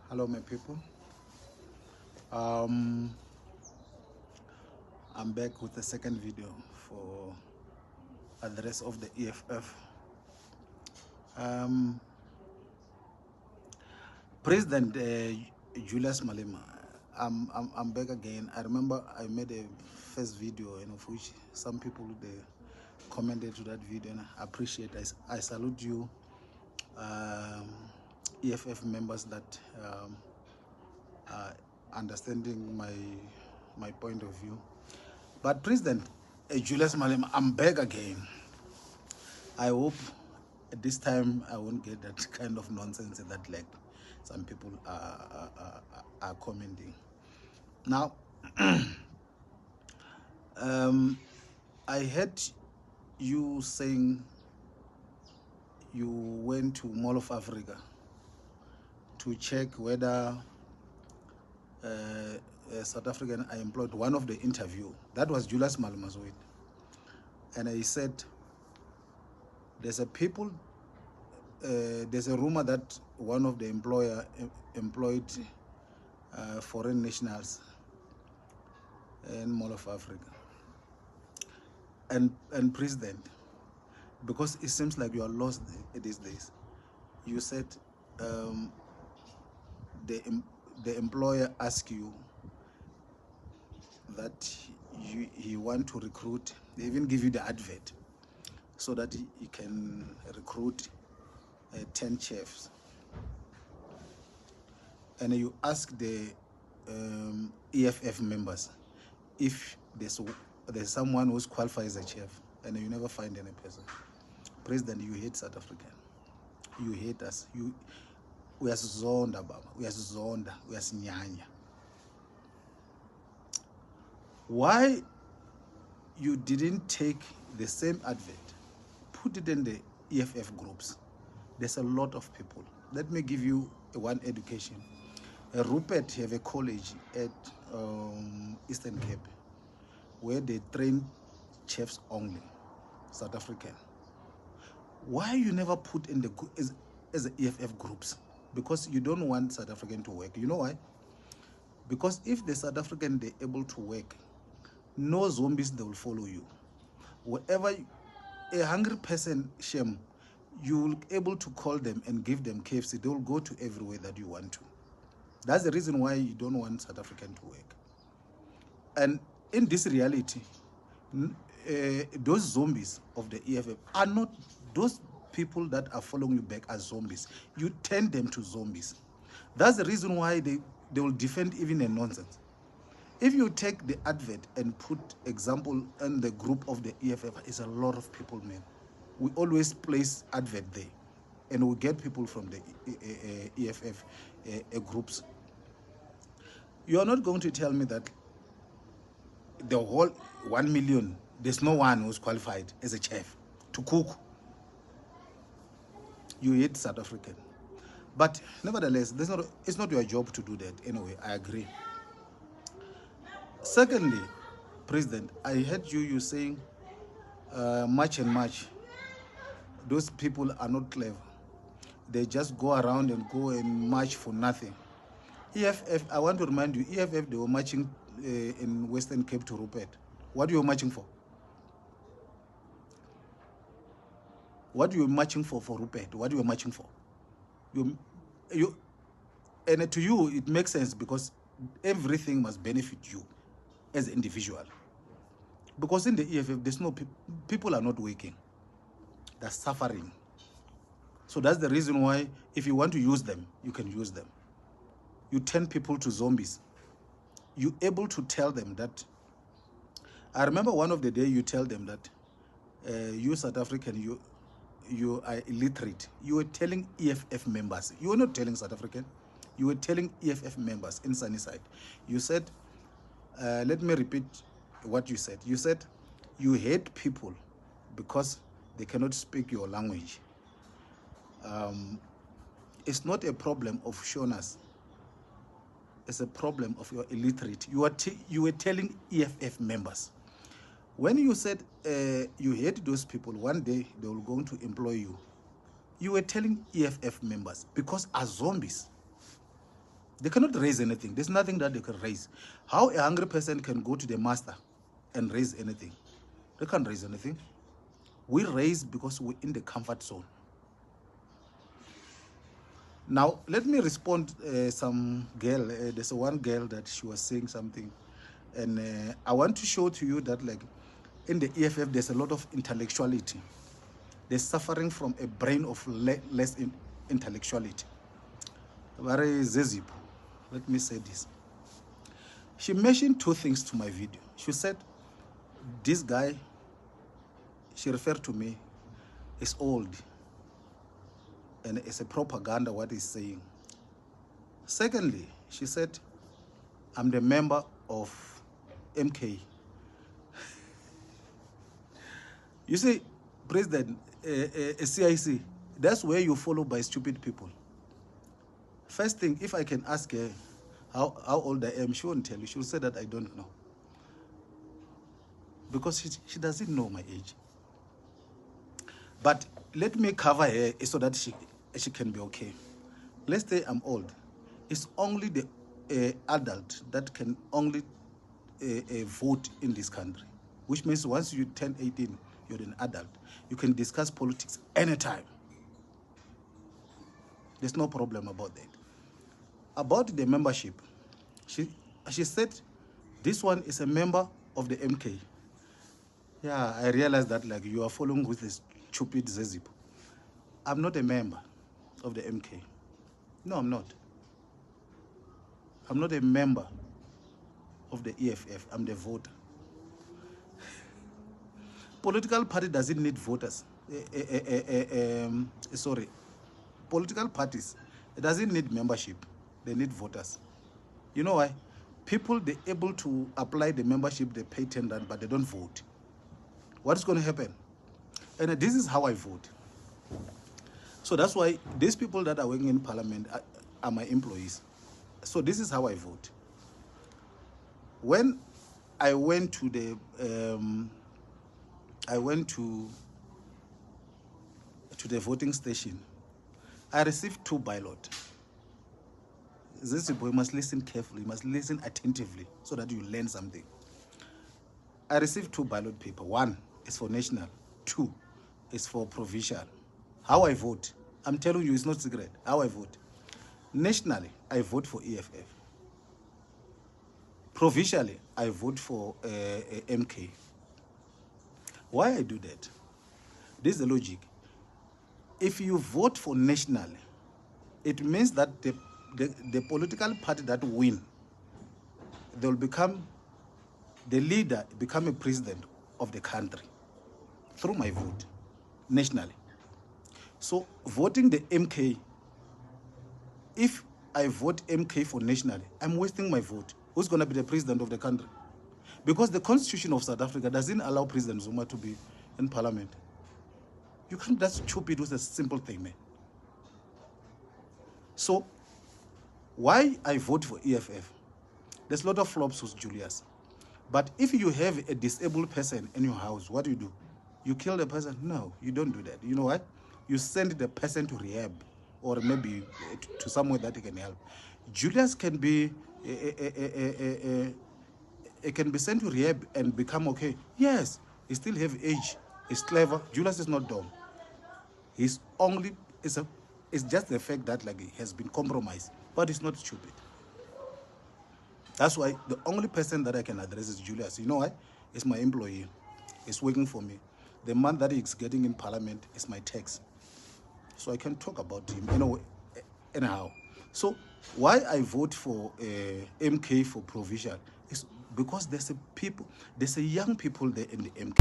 Hello, my people. I'm back with the second video for address of the EFF. President Julius Malema. I'm back again. I remember I made a first video, of which some people they commented to that video, and I appreciate. I salute you, EFF members that are understanding my point of view. But President Julius Malema, I'm back again. I hope this time I won't get that kind of nonsense that like some people are commenting. Now, I heard you saying you went to Mall of Africa to check whether South African are employed. One of the interview, that was Julius Malema's way. And I said, there's a rumor that one of the employer employed foreign nationals in Mall of Africa. And President, because it seems like you are lost these days, you said the employer asked you that he want to recruit. They even give you the advert so that he can recruit 10 chefs. And you ask the EFF members if there's someone who's qualified as a chef, and you never find any person. President, you hate South African. You hate us. We are zonda, baba. We are zonda. We are sinyanya. Why you didn't take the same advert, put it in the EFF groups? There's a lot of people. Let me give you one education. Rupert have a college at Eastern Cape where they train chefs only, South African. Why you never put in the as the EFF groups? Because you don't want South African to work. You know why? Because if the South African they're able to work, no zombies they will follow you. Wherever a hungry person, Shem, you will be able to call them and give them KFC. They will go to everywhere that you want to. That's the reason why you don't want South African to work. And in this reality, those zombies of the EFF are not those people that are following you back as zombies. You turn them to zombies. That's the reason why they will defend even a nonsense. If you take the advert and put example in the group of the EFF, it's a lot of people, man. We always place advert there, and we get people from the EFF groups. You are not going to tell me that the whole 1 million, there's no one who's qualified as a chef to cook. You hate South African. But nevertheless, it's not your job to do that. Anyway, I agree. Secondly, President, I heard you saying much and much. Those people are not clever. They just go around and go and march for nothing. EFF, I want to remind you, EFF, they were marching in Western Cape to Rupert. What you were marching for? What you were marching for Rupert? What you were marching for? And to you, it makes sense because everything must benefit you as an individual. Because in the EFF, there's no people are not working. They're suffering. So that's the reason why if you want to use them, you can use them. You turn people to zombies. You're able to tell them that. I remember one of the day you tell them that you South African, you are illiterate. You were telling EFF members. You were not telling South African. You were telling EFF members in Sunnyside. You said, let me repeat what you said. You said you hate people because they cannot speak your language. It's not a problem of Shonas. It's a problem of your illiterate. You were telling EFF members. When you said you hate those people, one day they will going to employ you. You were telling EFF members because as zombies. They cannot raise anything. There's nothing that they can raise. How a hungry person can go to the master and raise anything? They can't raise anything. We raise because we're in the comfort zone. Now, let me respond some girl. There's one girl that she was saying something. And I want to show to you that like in the EFF, there's a lot of intellectuality. They're suffering from a brain of less intellectuality. Very zezip. Let me say this. She mentioned two things to my video. She said, this guy, she referred to me, is old. And it's a propaganda what he's saying. Secondly, she said, I'm the member of MK. You see, President, CIC, that's where you follow by stupid people. First thing, if I can ask her how old I am, she won't tell you. She'll say that I don't know. Because she doesn't know my age. But let me cover her so that she can be okay. Let's say I'm old. It's only the adult that can only vote in this country. Which means once you turn 18, you're an adult. You can discuss politics anytime. There's no problem about that. About the membership, she said, this one is a member of the MK. Yeah, I realized that like you are following with this stupid zezip. I'm not a member of the MK. No, I'm not. I'm not a member of the EFF. I'm the voter. Political party doesn't need voters. Sorry. Political parties, it doesn't need membership. They need voters. You know why? People, they're able to apply the membership, they pay 10 rand, but they don't vote. What is going to happen? And this is how I vote. So that's why these people that are working in parliament are my employees. So this is how I vote. When I went to the, to the voting station, I received 2 ballots. This boy must listen carefully, must listen attentively so that you learn something. I received 2 ballot paper. 1 is for national, 2 is for provincial. How I vote, I'm telling you, it's not secret. How I vote. Nationally, I vote for EFF. Provincially, I vote for MK. Why I do that? This is the logic. If you vote for national, it means that the political party that win, they will become the leader, become a president of the country through my vote nationally. So voting the MK, if I vote MK for nationally, I'm wasting my vote. Who's going to be the president of the country? Because the Constitution of South Africa doesn't allow President Zuma to be in parliament. You can't just stupid with a simple thing, man. So, why I vote for EFF? There's a lot of flops with Julius. But if you have a disabled person in your house, what do? You kill the person? No, you don't do that. You know what? You send the person to rehab or maybe to somewhere that he can help. Julius can be sent to rehab and become okay. Yes, he still have age. He's clever. Julius is not dumb. He's only, it's just the fact that like he has been compromised, but he's not stupid. That's why the only person that I can address is Julius. You know why? It's my employee. He's working for me. The man that he's getting in parliament is my tax. So I can talk about him, you know, anyhow. So why I vote for MK for provision is because there's a young people there in the MK.